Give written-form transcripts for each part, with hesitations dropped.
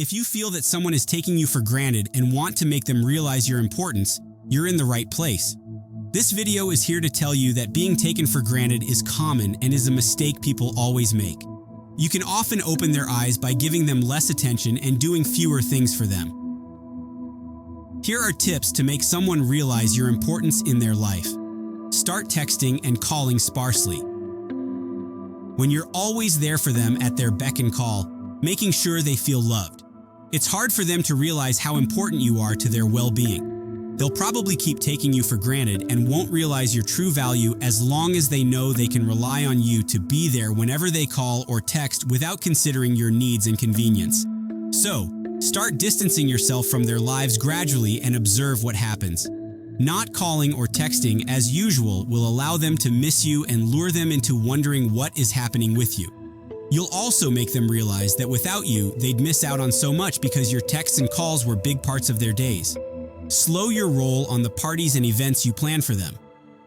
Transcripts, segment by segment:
If you feel that someone is taking you for granted and want to make them realize your importance, you're in the right place. This video is here to tell you that being taken for granted is common and is a mistake people always make. You can often open their eyes by giving them less attention and doing fewer things for them. Here are tips to make someone realize your importance in their life. Start texting and calling sparsely. When you're always there for them at their beck and call, making sure they feel loved. It's hard for them to realize how important you are to their well-being. They'll probably keep taking you for granted and won't realize your true value as long as they know they can rely on you to be there whenever they call or text without considering your needs and convenience. So, start distancing yourself from their lives gradually and observe what happens. Not calling or texting as usual will allow them to miss you and lure them into wondering what is happening with you. You'll also make them realize that without you, they'd miss out on so much because your texts and calls were big parts of their days. Slow your roll on the parties and events you plan for them.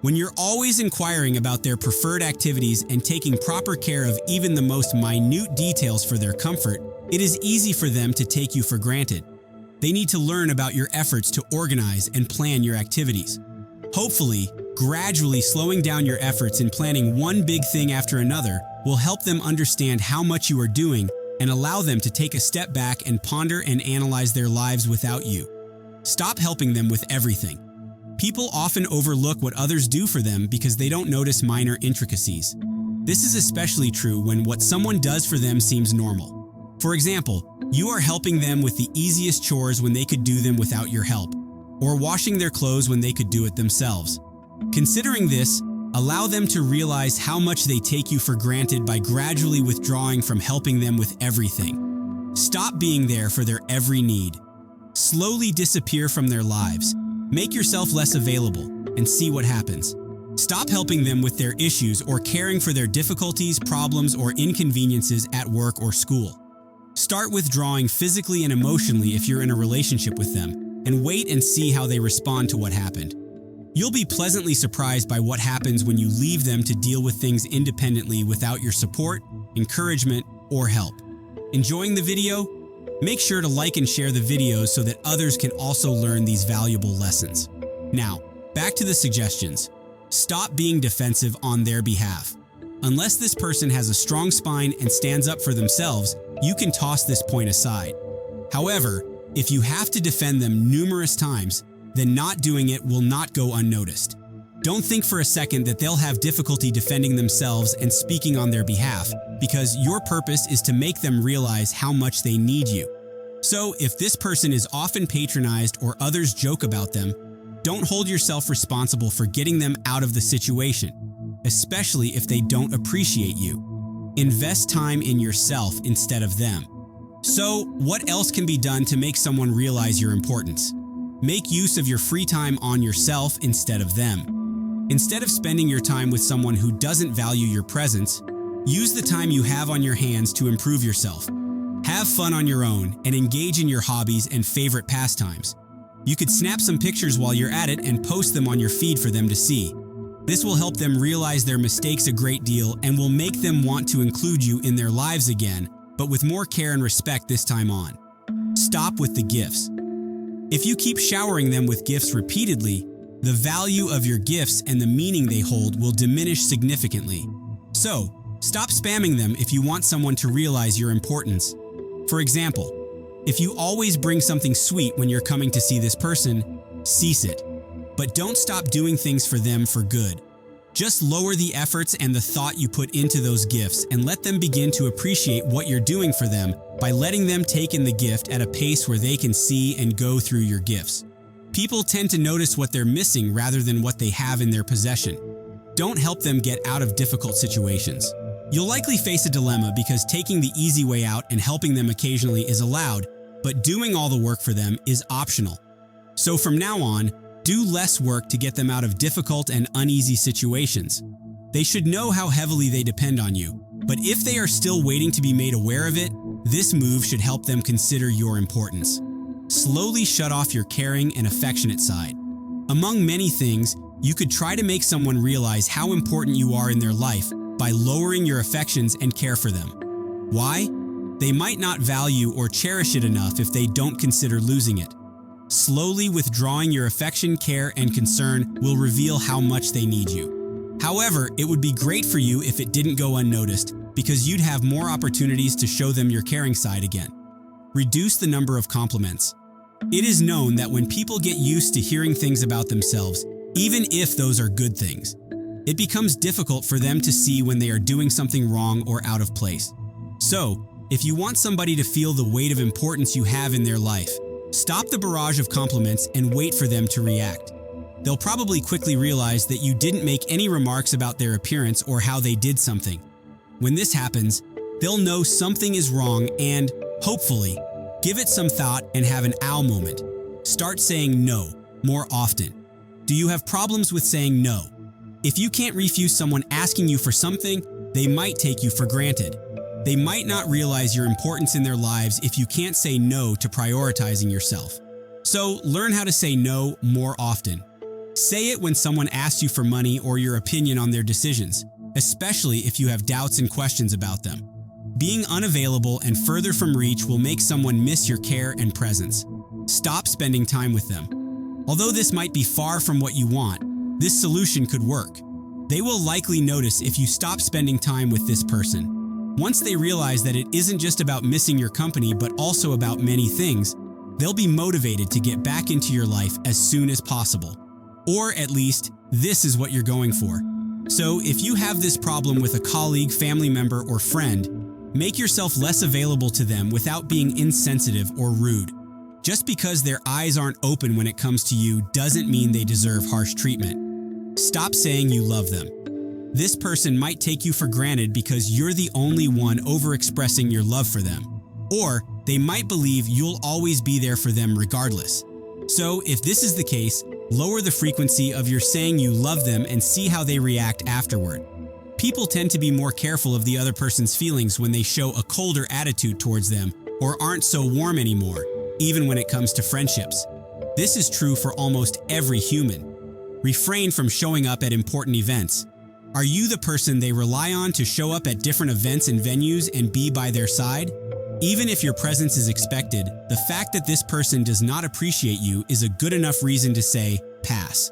When you're always inquiring about their preferred activities and taking proper care of even the most minute details for their comfort, it is easy for them to take you for granted. They need to learn about your efforts to organize and plan your activities. Hopefully, gradually slowing down your efforts in planning one big thing after another will help them understand how much you are doing and allow them to take a step back and ponder and analyze their lives without you. Stop helping them with everything. People often overlook what others do for them because they don't notice minor intricacies. This is especially true when what someone does for them seems normal. For example, you are helping them with the easiest chores when they could do them without your help, or washing their clothes when they could do it themselves. Considering this, allow them to realize how much they take you for granted by gradually withdrawing from helping them with everything. Stop being there for their every need. Slowly disappear from their lives. Make yourself less available and see what happens. Stop helping them with their issues or caring for their difficulties, problems, or inconveniences at work or school. Start withdrawing physically and emotionally if you're in a relationship with them, and wait and see how they respond to what happened. You'll be pleasantly surprised by what happens when you leave them to deal with things independently without your support, encouragement, or help. Enjoying the video? Make sure to like and share the videos so that others can also learn these valuable lessons. Now, back to the suggestions. Stop being defensive on their behalf. Unless this person has a strong spine and stands up for themselves, you can toss this point aside. However, if you have to defend them numerous times, then not doing it will not go unnoticed. Don't think for a second that they'll have difficulty defending themselves and speaking on their behalf, because your purpose is to make them realize how much they need you. So, if this person is often patronized or others joke about them, don't hold yourself responsible for getting them out of the situation, especially if they don't appreciate you. Invest time in yourself instead of them. So, what else can be done to make someone realize your importance? Make use of your free time on yourself instead of them. Instead of spending your time with someone who doesn't value your presence, use the time you have on your hands to improve yourself. Have fun on your own and engage in your hobbies and favorite pastimes. You could snap some pictures while you're at it and post them on your feed for them to see. This will help them realize their mistakes a great deal and will make them want to include you in their lives again, but with more care and respect this time on. Stop with the gifts. If you keep showering them with gifts repeatedly, the value of your gifts and the meaning they hold will diminish significantly. So, stop spamming them if you want someone to realize your importance. For example, if you always bring something sweet when you're coming to see this person, cease it. But don't stop doing things for them for good. Just lower the efforts and the thought you put into those gifts and let them begin to appreciate what you're doing for them by letting them take in the gift at a pace where they can see and go through your gifts. People tend to notice what they're missing rather than what they have in their possession. Don't help them get out of difficult situations. You'll likely face a dilemma because taking the easy way out and helping them occasionally is allowed, but doing all the work for them is optional. So from now on, do less work to get them out of difficult and uneasy situations. They should know how heavily they depend on you, but if they are still waiting to be made aware of it, this move should help them consider your importance. Slowly shut off your caring and affectionate side. Among many things, you could try to make someone realize how important you are in their life by lowering your affections and care for them. Why? They might not value or cherish it enough if they don't consider losing it. Slowly withdrawing your affection, care, and concern will reveal how much they need you. However, it would be great for you if it didn't go unnoticed, because you'd have more opportunities to show them your caring side again. Reduce the number of compliments. It is known that when people get used to hearing things about themselves, even if those are good things, it becomes difficult for them to see when they are doing something wrong or out of place. So, if you want somebody to feel the weight of importance you have in their life, stop the barrage of compliments and wait for them to react. They'll probably quickly realize that you didn't make any remarks about their appearance or how they did something. When this happens, they'll know something is wrong and, hopefully, give it some thought and have an ow moment. Start saying no more often. Do you have problems with saying no? If you can't refuse someone asking you for something, they might take you for granted. They might not realize your importance in their lives if you can't say no to prioritizing yourself. So learn how to say no more often. Say it when someone asks you for money or your opinion on their decisions, especially if you have doubts and questions about them. Being unavailable and further from reach will make someone miss your care and presence. Stop spending time with them. Although this might be far from what you want, this solution could work. They will likely notice if you stop spending time with this person. Once they realize that it isn't just about missing your company but also about many things, they'll be motivated to get back into your life as soon as possible. Or at least, this is what you're going for. So if you have this problem with a colleague, family member, or friend, make yourself less available to them without being insensitive or rude. Just because their eyes aren't open when it comes to you doesn't mean they deserve harsh treatment. Stop saying you love them. This person might take you for granted because you're the only one overexpressing your love for them. Or they might believe you'll always be there for them regardless. So if this is the case, lower the frequency of your saying you love them and see how they react afterward. People tend to be more careful of the other person's feelings when they show a colder attitude towards them or aren't so warm anymore, even when it comes to friendships. This is true for almost every human. Refrain from showing up at important events. Are you the person they rely on to show up at different events and venues and be by their side? Even if your presence is expected, the fact that this person does not appreciate you is a good enough reason to say, pass.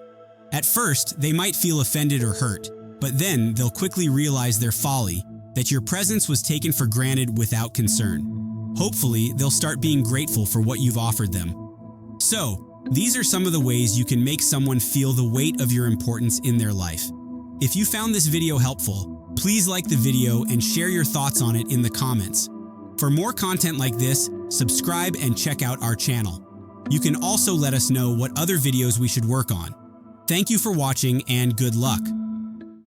At first, they might feel offended or hurt, but then they'll quickly realize their folly, that your presence was taken for granted without concern. Hopefully, they'll start being grateful for what you've offered them. So, these are some of the ways you can make someone feel the weight of your importance in their life. If you found this video helpful, please like the video and share your thoughts on it in the comments. For more content like this, subscribe and check out our channel. You can also let us know what other videos we should work on. Thank you for watching and good luck.